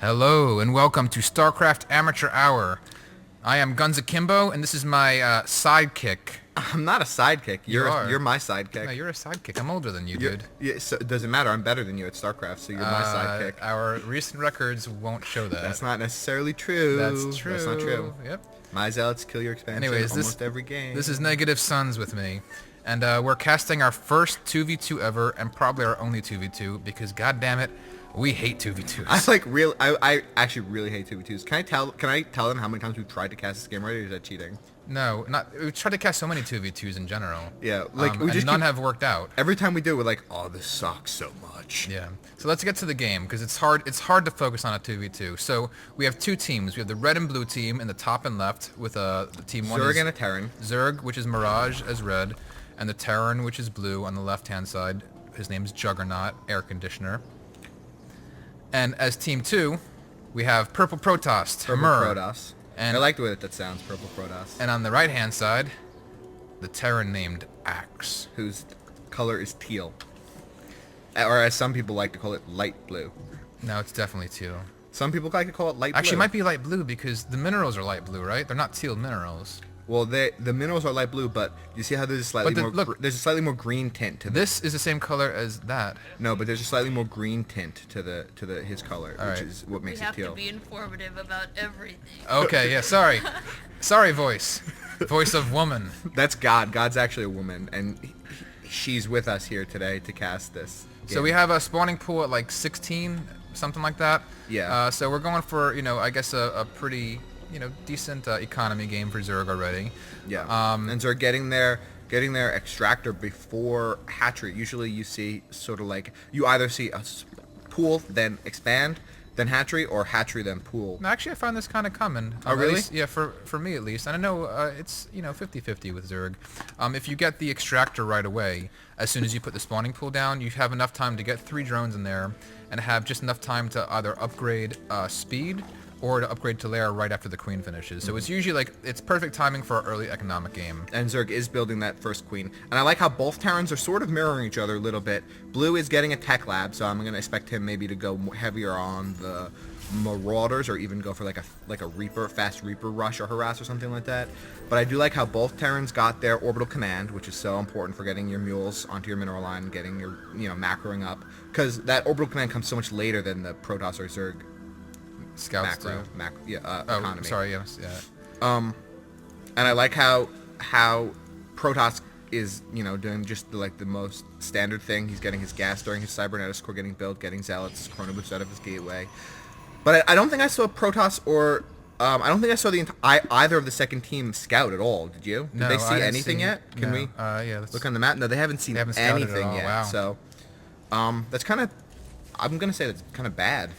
Hello and welcome to Starcraft Amateur Hour. I am Guns Akimbo and this is my sidekick. I'm not a sidekick. You are. You're my sidekick. No, you're a sidekick. I'm older than you, dude. Yeah, so it doesn't matter. I'm better than you at StarCraft, so you're my sidekick. Our recent records won't show that. That's not necessarily true. That's true. That's not true. Yep. My zealots kill your expansion Anyways, almost every game. This is Negative Suns with me. And we're casting our first 2v2 ever and probably our only 2v2 because god damn it, we hate 2v2s. I actually really hate 2v2s. Can I tell them how many times we've tried to cast this game already, or is that cheating? No, we've tried to cast so many 2v2s in general. Yeah, and none have worked out. Every time we do, we're like, oh, this sucks so much. Yeah. So let's get to the game because it's hard to focus on a 2v2. So we have two teams. We have the red and blue team in the top and left with the team one Zerg and a Terran. Zerg, which is Mirage as red, and the Terran, which is blue on the left-hand side. His name's Juggernaut, air conditioner. And as team 2, we have Purple Protoss, Purple Protoss. And I like the way that sounds, Purple Protoss. And on the right-hand side, the Terran named Axe, whose color is teal. Or as some people like to call it, light blue. No, it's definitely teal. Some people like to call it light blue. Actually, it might be light blue because the minerals are light blue, right? They're not teal minerals. Well, the minerals are light blue, but you see how there's a slightly more green tint to this. This is the same color as that. No, but there's a slightly more green tint to his color, which is what makes it teal. We have to be informative about everything. Okay, yeah, sorry. Sorry, voice of woman. That's God. God's actually a woman, and she's with us here today to cast this game. So we have a spawning pool at like 16, something like that. Yeah. So we're going for, I guess a pretty, decent economy game for Zerg already. Yeah. And Zerg getting their extractor before hatchery. Usually you see sort of like, you either see a pool, then expand, then hatchery, or hatchery, then pool. Actually, I find this kind of common. Oh, really? Least, yeah, for me at least. And I know it's, 50-50 with Zerg. If you get the extractor right away, as soon as you put the spawning pool down, you have enough time to get 3 drones in there and have just enough time to either upgrade speed or to upgrade to lair right after the queen finishes. So it's usually it's perfect timing for an early economic game. And Zerg is building that first queen. And I like how both Terrans are sort of mirroring each other a little bit. Blue is getting a tech lab, so I'm going to expect him maybe to go heavier on the Marauders, or even go for like a fast Reaper rush or harass or something like that. But I do like how both Terrans got their orbital command, which is so important for getting your mules onto your mineral line, getting your, macroing up. Because that orbital command comes so much later than the Protoss or Zerg Scouts economy. Sorry, yes, yeah. And I like how Protoss is, doing just the most standard thing. He's getting his gas during his cybernetics core getting built, getting zealots, chrono boost out of his gateway. But I don't think I saw Protoss or I don't think I saw either of the second team scout at all. Did you? Did they see anything yet? Can we look on the map? No, they haven't seen anything yet. Wow. So that's kind of, I'm gonna say that's kind of bad.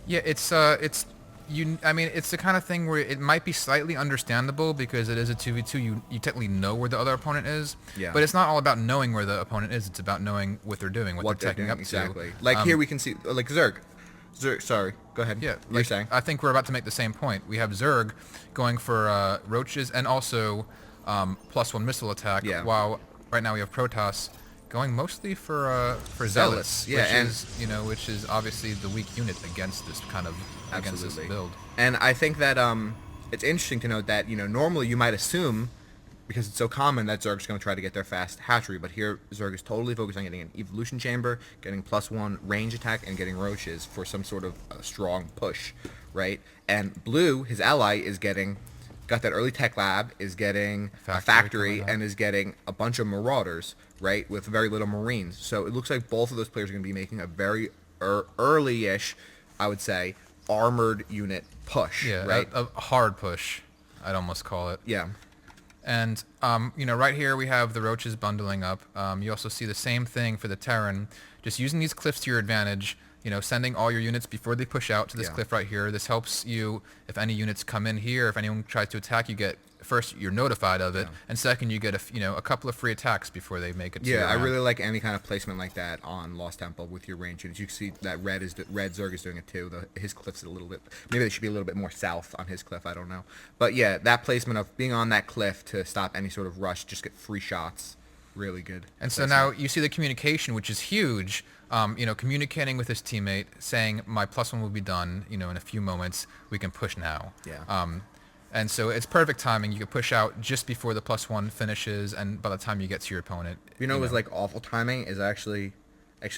Yeah, it's the kind of thing where it might be slightly understandable because it is a 2v2. You technically know where the other opponent is. Yeah. But it's not all about knowing where the opponent is. It's about knowing what they're doing, what they're teching up exactly. to. Like here we can see Zerg. Sorry, go ahead. Yeah, you're saying. I think we're about to make the same point. We have Zerg going for roaches and also +1 missile attack. Yeah. While right now we have Protoss going mostly for zealots. Yeah, which is obviously the weak unit against this kind of against this build. And I think that it's interesting to note that normally you might assume, because it's so common, that Zerg's going to try to get their fast hatchery, but here Zerg is totally focused on getting an evolution chamber, getting +1 range attack, and getting roaches for some sort of strong push, right? And blue, his ally, got that early tech lab, is getting a factory, and is getting a bunch of marauders, right, with very little marines. So it looks like both of those players are going to be making a very early-ish, I would say, armored unit push, yeah, right? A hard push, I'd almost call it. Yeah. And, right here we have the roaches bundling up. You also see the same thing for the Terran, just using these cliffs to your advantage, sending all your units before they push out to this cliff right here. This helps you, if any units come in here, if anyone tries to attack, first, you're notified of it, and second, you get a couple of free attacks before they make it to I really like any kind of placement like that on Lost Temple with your range units. You can see that red Zerg is doing it too. His cliff's a little bit, maybe they should be a little bit more south on his cliff, I don't know. But yeah, that placement of being on that cliff to stop any sort of rush, just get free shots. Really good. And so now you see the communication, which is huge. Communicating with his teammate, saying, my +1 will be done, in a few moments. We can push now. Yeah. And so it's perfect timing. You can push out just before the +1 finishes, and by the time you get to your opponent. It was like awful timing is actually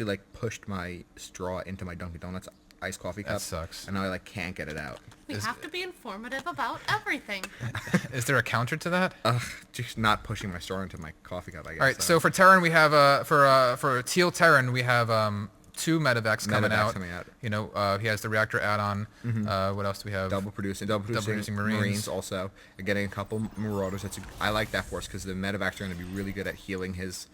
like pushed my straw into my Dunkin' Donuts iced coffee cup. That sucks. And now I can't get it out. We have to be informative about everything. Is there a counter to that? Just not pushing my straw into my coffee cup, I guess. All right, so for Terran, we have, for Teal Terran, we have 2 medevacs coming out. He has the reactor add-on. What else do we have? Double producing Marines also. Getting a couple Marauders. I like that force because the medevacs are going to be really good at healing his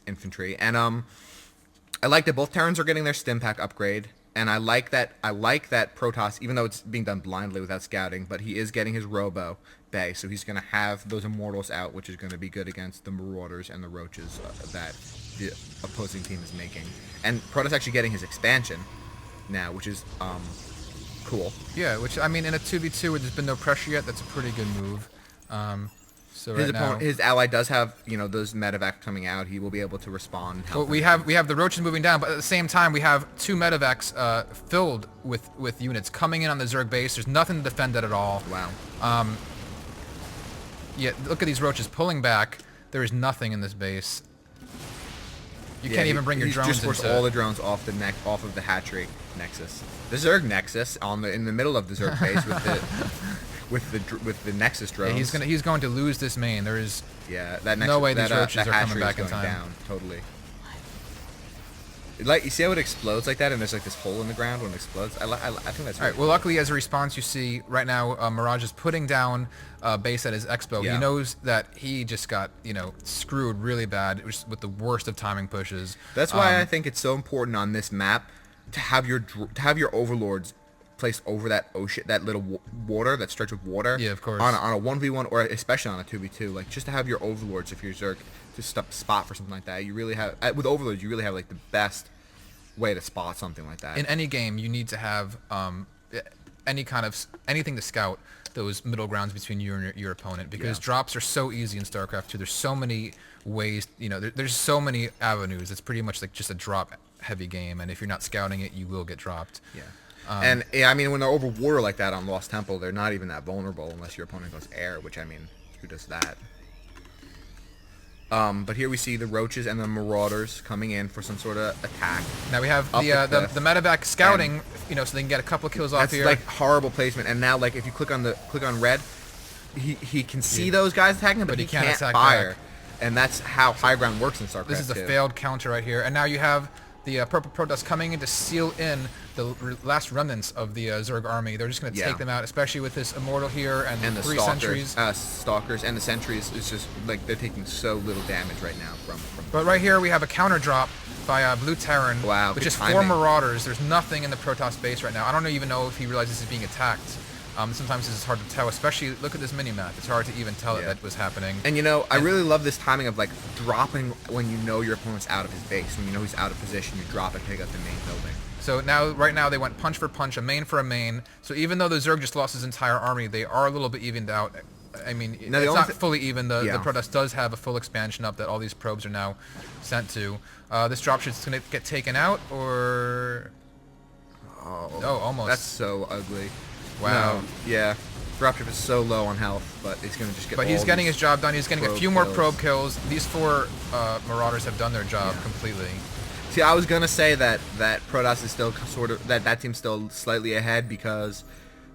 infantry. And I like that both Terrans are getting their stim pack upgrade. And I like that Protoss, even though it's being done blindly without scouting, but he is getting his Robo Bay, so he's going to have those Immortals out, which is going to be good against the Marauders and the Roaches that the opposing team is making. And Protoss actually getting his expansion now, which is cool. Yeah, which, I mean, in a 2v2 where there's been no pressure yet, that's a pretty good move. So his ally does have, those medevacs coming out. He will be able to respond. Well, we have the Roaches moving down, but at the same time, we have 2 medevacs filled with units coming in on the Zerg base. There's nothing to defend it at all. Wow. Yeah, look at these Roaches pulling back. There is nothing in this base. You can't even bring your drones just forced into all the drones off of the hatchery Nexus. The Zerg Nexus in the middle of the Zerg base with the Nexus drones. Yeah, he's going to lose this main. There is no way these Roaches are coming back in time. Down, totally. Like, you see how it explodes like that, and there's like this hole in the ground when it explodes. I think that's all right. Well, luckily, as a response, you see right now Mirage is putting down base at his expo. Yeah. He knows that he just got screwed really bad with the worst of timing pushes. That's why I think it's so important on this map to have your overlords placed over that ocean, that little water, that stretch of water. Yeah, of course. On a 1v1 or especially on a 2v2, like just to have your overlords if you're Zerg to spot for something like that. You really have with overlords, you really have like the best way to spot something like that. In any game, you need to have anything to scout those middle grounds between you and your opponent, because drops are so easy in Starcraft 2. There's so many ways, there's so many avenues. It's pretty much like just a drop heavy game, and if you're not scouting it, you will get dropped. Yeah. And I mean, when they're over water like that on Lost Temple, they're not even that vulnerable unless your opponent goes air, which, I mean, who does that? But here we see the Roaches and the Marauders coming in for some sort of attack. Now we have the medevac scouting, so they can get a couple of kills off here. That's like horrible placement. And now, like, if you click on red, he can see those guys attacking him, but he can't fire. Back. And that's how high ground works in StarCraft. This is a failed counter right here. And now you have the Purple Protoss coming in to seal in the last remnants of the Zerg army. They're just going to take them out, especially with this Immortal here and the 3 sentries. Stalkers and the sentries. It's just like they're taking so little damage right now from. But right here we have a counter drop by Blue Terran, with just 4 Marauders. There's nothing in the Protoss base right now. I don't even know if he realizes he's being attacked. Sometimes this is hard to tell, especially look at this mini-map. It's hard to even tell that was happening. And I really love this timing of like dropping when you know your opponent's out of his base. When you know he's out of position, you drop and pick up the main building. So right now they went punch for punch, a main for a main. So even though the Zerg just lost his entire army, they are a little bit evened out. I mean, it's not fully even. The Protoss does have a full expansion up that all these probes are now sent to. This dropship's going to get taken out, or... Oh, almost. That's so ugly. Wow. No, yeah. Dropship is so low on health, but he's going to just get. But he's getting his job done. He's getting a few more probe kills. These 4 Marauders have done their job completely. See, I was going to say that Protoss is still sort of that team's still slightly ahead because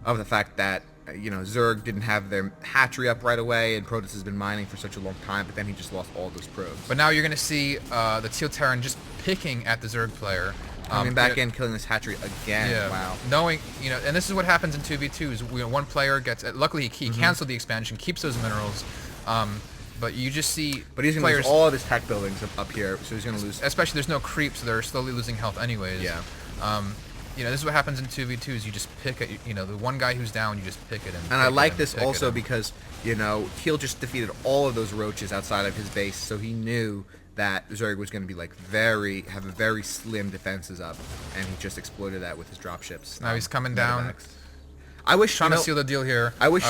of the fact that Zerg didn't have their hatchery up right away, and Protoss has been mining for such a long time. But then he just lost all those probes. But now you're going to see the Teal Terran just picking at the Zerg player. Coming back in, killing this hatchery again. Yeah. Wow. Knowing, and this is what happens in 2v2s. One player gets, luckily he canceled the expansion, keeps those minerals, but you just see But he's going to lose all of his tech buildings up here, so he's going to lose. Especially there's no creep, so they're slowly losing health anyways. Yeah. This is what happens in 2v2s. You just pick at, the one guy who's down, you just pick at him. And I like this also because, Teal just defeated all of those Roaches outside of his base, so he knew that Zerg was going to be like have very slim defenses up, and he just exploited that with his dropships. Now he's coming down. I wish trying to seal the deal here. I wish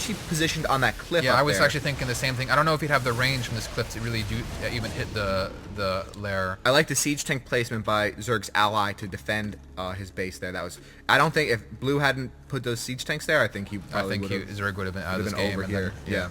he positioned on that cliff. Yeah, up I was there. actually thinking the same thing. I don't know if he'd have the range from this cliff to really even hit the lair. I like the siege tank placement by Zerg's ally to defend his base there. That was. I don't think if Blue hadn't put those siege tanks there, I think he. Probably Zerg would have been out of this game. over here. Yeah.